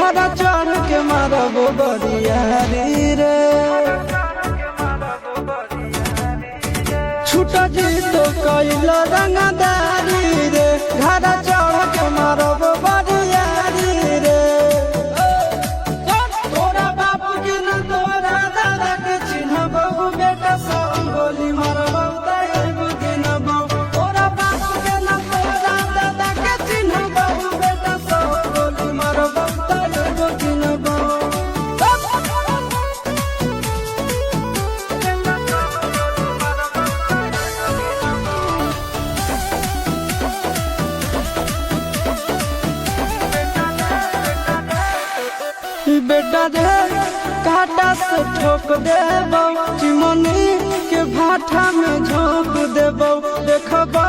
घरा चढ़ के मारबो बरियारी रे छूटा जी तो कैल रंगदारी रे घरा चढ़ के मारबो बरियारी रे तोरा बापू के न तोरा दादा के चिन्हबो बेटा सब गोली मारबो ताइबो के न बो तोरा बापू के न तोरा दादा के चिन्हबो बेटा सब गोली मारबो ताइबो के न बो बेटा रे काटा से ठोक देबो चिमनी के भाठा में झोंक देबो देखबो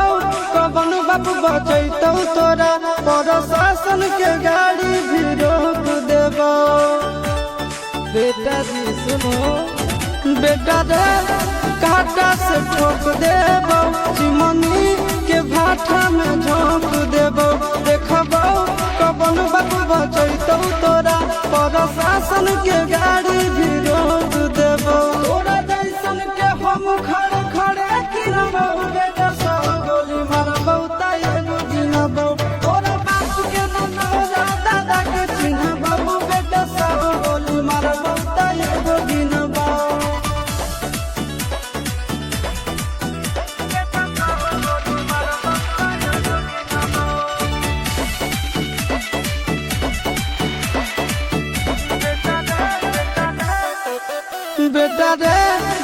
कवन बाप बचैतौ तोरा प्रशासन के गाड़ी भी रोक देबो बेटा जी सुनो बेटा रे काटा से ठोक देबो चिमनी के भाठा में झोंक देबो देखबो कवन बाप बचैतौ तोरा प्रशासन के गाड़ी भी रोक देबो तोरा जैसन के हम खड़े खड़े गिनबो बेटा सब गोली मारबो ताइबो गिनबो तोरा बाप के न तोरा दादा के चिन्हबो बेटा सब गोली मारबो ताइबो गिनबो बेटा रे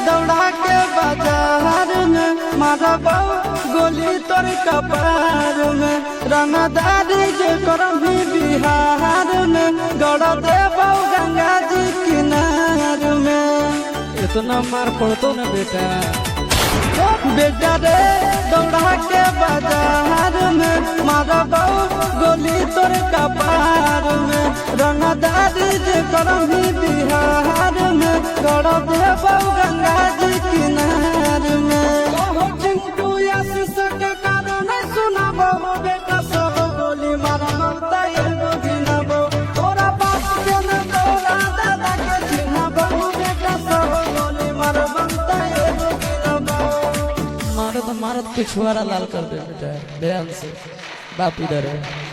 दौड़ा के बाजार में मारबो गोली तोर कपार में रंगदारी के करभी बिहार में गड़ देबो गंगा जी किनार में इतना मार पड़तो ना बेटा बेटा रे दौड़ा के बाजार में मारबो गोली तोर कपार में रंगदारी के करभी बिहार में गड़ देबो गंगा जी किनार में चिंटू आशीष के कारण सुनाबो बेटा सब गोली मारबो ताइबो गिनबो तोरा बाप के न तोरा दादा के चिन्हबो बेटा सब गोली मारबो ताइबो गिनबो मारत मारत पिछुआरा लाल कर दे बेटा ध्यान से बाप इधर है।